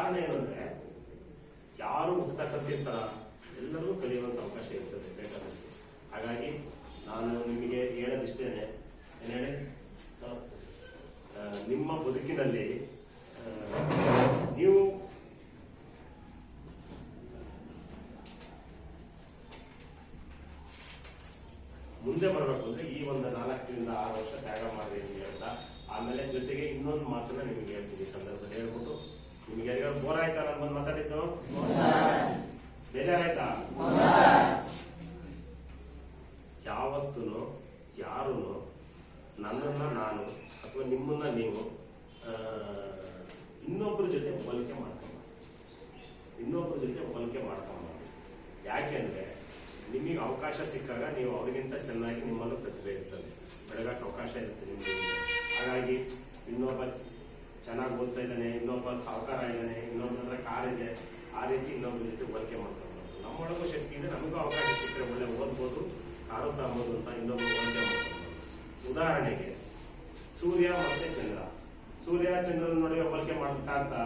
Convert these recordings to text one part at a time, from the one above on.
ಕಾರಣ ಏನಂದ್ರೆ ಯಾರು ಹುಡ್ತಾ ಕಲ್ತಿರ್ತಾರ ಎಲ್ಲರಿಗೂ ಕಲಿಯುವಂತ ಅವಕಾಶ ಇರ್ತದೆ ಬೇಕಾದಂತೆ. ಹಾಗಾಗಿ ನಾನು ನಿಮಗೆ ಹೇಳೋದಿಷ್ಟೇನೆ, ಏನ್ ಹೇಳಿ, ನಿಮ್ಮ ಬದುಕಿನಲ್ಲಿ ನೀವು ಮುಂದೆ ಬರಬೇಕು ಅಂದ್ರೆ ಈ ಒಂದು 4 ರಿಂದ 6 ವರ್ಷ ತ್ಯಾಗ ಮಾಡಿ ಅಂತ ಹೇಳ್ತಾ, ಆಮೇಲೆ ಜೊತೆಗೆ ಇನ್ನೊಂದು ಮಾತನ್ನ ನಿಮಗೆ ಹೇಳ್ತೀನಿ ಈ ಸಂದರ್ಭದಲ್ಲಿ ಹೇಳ್ಬಿಟ್ಟು, ನಿಮಗೆ ಯಾರಿಗಾರು ಬೋರ್ ಆಯ್ತಾ ನಾನು ಬಂದು ಮಾತಾಡಿದ್ದು? ಬೇಜಾರಾಯ್ತಾ? ಯಾವತ್ತೂ ಯಾರು ನನ್ನನ್ನ ನಾನು ಅಥವಾ ನಿಮ್ಮನ್ನ ನೀವು ಇನ್ನೊಬ್ಬರ ಜೊತೆ ಹೋಲಿಕೆ ಮಾಡ್ಕೊಂಡು ಯಾಕೆಂದ್ರೆ ನಿಮಗೆ ಅವಕಾಶ ಸಿಕ್ಕಾಗ ನೀವು ಅವ್ರಿಗಿಂತ ಚೆನ್ನಾಗಿ ನಿಮ್ಮಲ್ಲೂ ಪ್ರತಿಭೆ ಇರ್ತದೆ, ಬೆಳಗಕ್ಕೆ ಅವಕಾಶ ಇರುತ್ತೆ ನಿಮ್ಗೆ. ಹಾಗಾಗಿ ಇನ್ನೊಬ್ಬ ಚೆನ್ನಾಗಿ ಓದ್ತಾ ಇದ್ದಾನೆ, ಇನ್ನೊಬ್ಬ ಸಾಹುಕಾರ ಇದ್ದಾನೆ, ಇನ್ನೊಬ್ಬರ ಹತ್ರ ಕಾರ್ ಇದೆ, ಆ ರೀತಿ ಇನ್ನೊಬ್ಬರ ಜೊತೆ ಹೋಲಿಕೆ ಮಾಡ್ಕೊಂಡು ನಮ್ಮೊಳಗೂ ಶಕ್ತಿ ಇದೆ, ನಮಗೂ ಅವಕಾಶ ಸಿಕ್ಕರೆ ಒಳ್ಳೆ ಓದ್ಬೋದು, ಕಾರು ತಗೋಬೋದು ಅಂತ ಇನ್ನೊಬ್ಬರು ಹೋಲಿಕೆ ಮಾಡ್ಕೊಂಡು. ಉದಾಹರಣೆಗೆ ಸೂರ್ಯ ಮತ್ತೆ ಚಂದ್ರ, ಸೂರ್ಯ ಚಂದ್ರನ ನಡುವೆ ಹೋಲಿಕೆ ಮಾಡ್ತಾ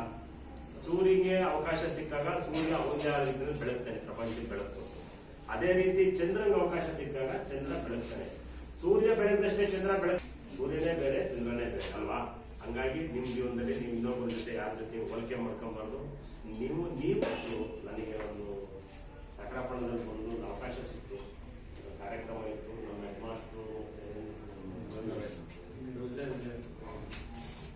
ಸೂರ್ಯಗೆ ಅವಕಾಶ ಸಿಕ್ಕಾಗ ಸೂರ್ಯ ಅವನೇ ರೀತಿಯಲ್ಲಿ ಬೆಳಗ್ತಾನೆ, ಪ್ರಪಂಚಕ್ಕೆ ಬೆಳಕು. ಅದೇ ರೀತಿ ಚಂದ್ರನಿಗೆ ಅವಕಾಶ ಸಿಕ್ಕಾಗ ಚಂದ್ರ ಬೆಳಗ್ತಾನೆ. ಸೂರ್ಯ ಬೆಳಗ್ದಷ್ಟೇ ಚಂದ್ರ ಸೂರ್ಯನೇ ಬೇರೆ ಚಂದ್ರನೇ ಬೇರೆ ಅಲ್ವಾ? ಹಂಗಾಗಿ ನಿಮ್ ಜೀವನದಲ್ಲಿ ನೀವು ಇನ್ನೊಬ್ಬರ ಜೊತೆ ಯಾರ ಜೊತೆ ಹೋಲಿಕೆ ಮಾಡ್ಕೊಂಬಾರ್ದು. ನೀವು ನನಗೆ ಒಂದು ಸಕ್ರಾಪಣದಲ್ಲಿ ಒಂದು ಅವಕಾಶ ಸಿಕ್ತು, ಕಾರ್ಯಕ್ರಮ ಇತ್ತು, ನಮ್ಮ ಹೆಡ್ ಮಾಸ್ಟ್ರು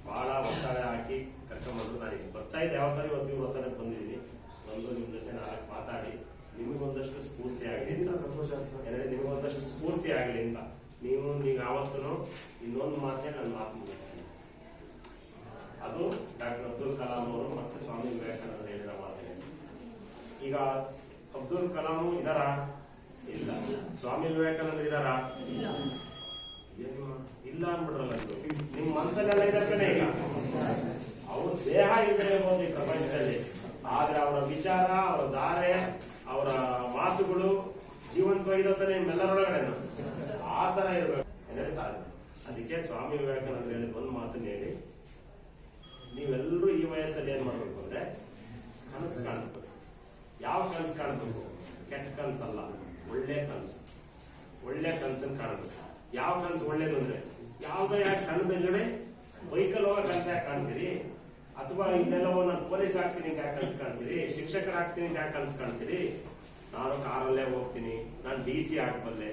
ಬಹಳ ಒತ್ತಡ ಹಾಕಿ ಕರ್ಕೊಂಡ್ಬಂದು ನಾನು ಬರ್ತಾ ಇದ್ದೆ. ಯಾವ ತರ ಇವತ್ತು ಇವ್ರು ಒತ್ತಡಕ್ಕೆ ಬಂದಿದ್ದೀನಿ, ಬಂದು ನಿಮ್ ಜೊತೆ ನಾಲ್ಕು ಮಾತಾಡಿ ನಿಮಗೊಂದಷ್ಟು ಸ್ಫೂರ್ತಿ ಆಗಲಿ ಅಂತ. ಸಂತೋಷ ನಿಮಗೊಂದಷ್ಟು ಸ್ಫೂರ್ತಿ ಆಗಲಿ ಅಂತ ನೀವು ಯಾವತ್ತೂ ಇನ್ನೊಂದು ಮಾತೇ ನನ್ನ ಮಾತು ಮುಗಿಸ್ತೀನಿ. ಅದು ಡಾಕ್ಟರ್ ಅಬ್ದುಲ್ ಕಲಾಂ ಅವರು ಮತ್ತೆ ಸ್ವಾಮಿ ವಿವೇಕಾನಂದ ಹೇಳಿದ ಮಾತೇ. ಈಗ ಅಬ್ದುಲ್ ಕಲಾಂ ಇದಾರ? ಇಲ್ಲ. ಸ್ವಾಮಿ ವಿವೇಕಾನಂದ ಇದಾರ? ಇಲ್ಲ ಅನ್ಬಿಡ್ರಲ್ಲ. ನಿಮ್ ಮನಸ್ಸಲ್ಲೆಲ್ಲ ಇದಾರೆ ಈಗ. ಅವ್ರ ದೇಹ ಇರಬಹುದು ಈ ಪ್ರಪಂಚದಲ್ಲಿ, ಆದ್ರೆ ಅವರ ವಿಚಾರ, ಅವರ ಧಾರೆ, ಅವರ ಮಾತುಗಳು ಜೀವಂತವಾಗಿದ್ದಾನೆ ನಿಮ್ಮೆಲ್ಲರೊಳಗಡೆ. ಆ ತರ ಇರ್ಬೇಕು ಏನೇ ಸಾಧ್ಯ. ಅದಕ್ಕೆ ಸ್ವಾಮಿ ವಿವೇಕಾನಂದ ಹೇಳಿದ ಒಂದು ಮಾತನ್ನ ಹೇಳಿ, ನೀವೆಲ್ಲರೂ ಈ ವಯಸ್ಸಲ್ಲಿ ಏನ್ ಮಾಡ್ಬೇಕು ಅಂದ್ರೆ ಕನಸು ಕಾಣ್ಬೇಕು. ಯಾವ ಕನಸು ಕಾಣ್ಬೇಕು? ಕೆಟ್ಟ ಕನಸಲ್ಲ, ಒಳ್ಳೆ ಕನಸು. ಒಳ್ಳೆ ಕನಸನ್ನು ಕಾಣ್ಬೇಕು. ಯಾವ ಕನಸು ಒಳ್ಳೇದು ಅಂದ್ರೆ, ಯಾವ್ದೋ ಯಾಕೆ ಸಣ್ಣದಲ್ಲಿ ವೆಹಿಕಲ್ ಹೋಗೋ ಕನಸು ಯಾಕೆ ಕಾಣ್ತೀರಿ? ಅಥವಾ ಇಲ್ಲೆಲ್ಲವೋ ನಾನು ಪೊಲೀಸ್ ಆಗ್ತೀನಿ ಅಂತ ಯಾಕೆ ಕನಸು ಕಾಣ್ತೀರಿ? ಶಿಕ್ಷಕರಾಗ್ತೀನಿ ಅಂತ ಯಾಕೆ ಕನಸು ಕಾಣ್ತೀರಿ? ನಾನು ಕಾರಲ್ಲೇ ಹೋಗ್ತೀನಿ, ನಾನು DC ಆಗಬಲ್ಲೆ,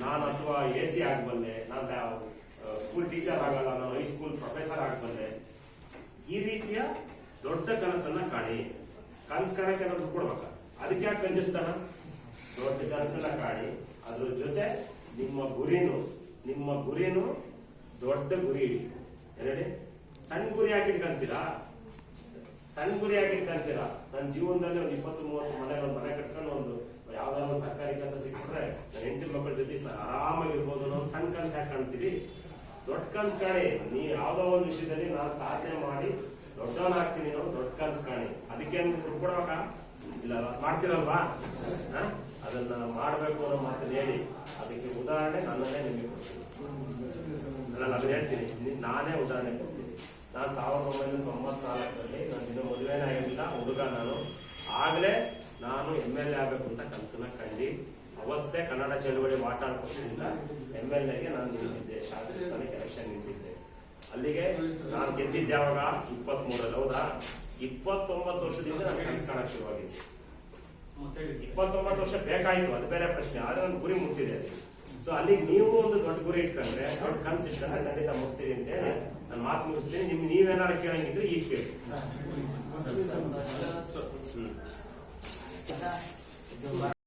ನಾನು ಅಥವಾ AC ಆಗಬಲ್ಲೆ, ನಾನು ಸ್ಕೂಲ್ ಟೀಚರ್ ಆಗಲ್ಲ, ನಾನು ಹೈಸ್ಕೂಲ್ ಪ್ರೊಫೆಸರ್ ಆಗಬಲ್ಲೆ. ಈ ರೀತಿಯ ದೊಡ್ಡ ಕನಸನ್ನ ಕಾಣಿ. ಕನಸು ಕಾಣಕ್ಕೆ ಏನಾದ್ರು ಕೊಡ್ಬೇಕ? ಅದಕ್ಕೆ ಯಾಕೆ ಕಂಜಿಸ್ತಾನ? ದೊಡ್ಡ ಕನಸನ್ನ ಕಾಣಿ. ಅದ್ರ ಜೊತೆ ನಿಮ್ಮ ಗುರಿನು ದೊಡ್ಡ ಗುರಿ ಇಡಿ. ಏನೇಳಿ, ಸಣ್ಣ ಗುರಿ ಹಾಕಿಟ್ಕಂತೀರಾ? ನನ್ನ ಜೀವನದಲ್ಲಿ ಒಂದು 20-30 ಮನೆ ಕಟ್ಕೊಂಡು ಒಂದು ಯಾವ್ದಾದ್ರು ಒಂದು ಸರ್ಕಾರಿ ಕೆಲಸ ಸಿಕ್ಕಿದ್ರೆ ನನ್ನ ಹೆಂಡತಿ ಮಕ್ಕಳ ಜೊತೆ ಆರಾಮಾಗಿರ್ಬೋದು ಅನ್ನೋ ಒಂದು ಸಣ್ಣ ಕನಸು ಯಾಕೆ ಕಾಣ್ತೀರಿ? ದೊಡ್ಡ ಕನಸು ಕಾಣಿ. ನೀ ಯಾವ್ದೋ ಒಂದು ವಿಷಯದಲ್ಲಿ ನಾನು ಸಾಧನೆ ಮಾಡಿ ದೊಡ್ಡವನಾಗ್ತೀನಿ ಅನ್ನೋ ದೊಡ್ಡ ಕನಸು ಕಾಣಿ. ಅದಕ್ಕೆ ದುಡ್ಡು ಕೊಡ್ಬೇಕಾ? ಇಲ್ಲ, ಮಾಡ್ತೀರಲ್ವಾ? ಅದನ್ನ ಮಾಡ್ಬೇಕು ಅನ್ನೋ ಮಾತನ್ನ ಹೇಳಿ. ಅದಕ್ಕೆ ಉದಾಹರಣೆ ನನ್ನನ್ನೇ ನಿಮಗೆ ಕೊಡ್ತೀನಿ. ನಾನು ಅದನ್ನ ಹೇಳ್ತೀನಿ, ನಾನೇ ಉದಾಹರಣೆ ಕೊಡ್ತೀನಿ. ನಾನು 1994ರಲ್ಲಿ ನಾನು ಇನ್ನೂ ಮದುವೆನೇ ಆಗಿರಲಿಲ್ಲ, ಹುಡುಗ ನಾನು. ಆಗ್ಲೇ ನಾನು MLA ಆಗ್ಬೇಕು ಅಂತ ಕನಸನ್ನ ಕಂಡು ಅವತ್ತೇ ಕನ್ನಡ ಚಳವಳಿ ಮಾತಾಡ್ಕೊಟ್ಟಿದ್ದಿಲ್ಲ. MLAಗೆ ನಾನು ನಿಂತಿದ್ದೆ, ಶಾಸಕ ಸ್ಥಾನಕ್ಕೆ ಎಲೆಕ್ಷನ್ ನಿಂತಿದ್ದೆ. ಅಲ್ಲಿಗೆ ನಾನು ಗೆದ್ದಿದ್ದೆ ಯಾವಾಗ? 23ರಲ್ಲಿ. ಹೌದಾ? 29 ವರ್ಷದಿಂದ ನಾನು ಕನಸು ಕಾಣಕ್ ಶುರುವಾಗಿದ್ದೆ. 29 ವರ್ಷ ಬೇಕಾಯ್ತು, ಅದು ಬೇರೆ ಪ್ರಶ್ನೆ. ಆದ್ರೆ ಒಂದು ಗುರಿ ಮುಟ್ಟಿದೆ. ಸೊ ಅಲ್ಲಿಗೆ ನೀವು ಒಂದು ದೊಡ್ಡ ಗುರಿ ಇಟ್ಕೊಂಡ್ರೆ, ದೊಡ್ಡ ಕನಸು ಇಟ್ಕೊಂಡ್ರೆ ಖಂಡಿತ ಮುಗ್ತೀರಿ ಅಂತ ಹೇಳಿ ನಾನು ಮಾತು ಮುಗಿಸ್ತೀನಿ. ನೀವೇನಾರು ಕೇಳಂಗಿದ್ರೆ ಈಗ ಕೇಳಿ.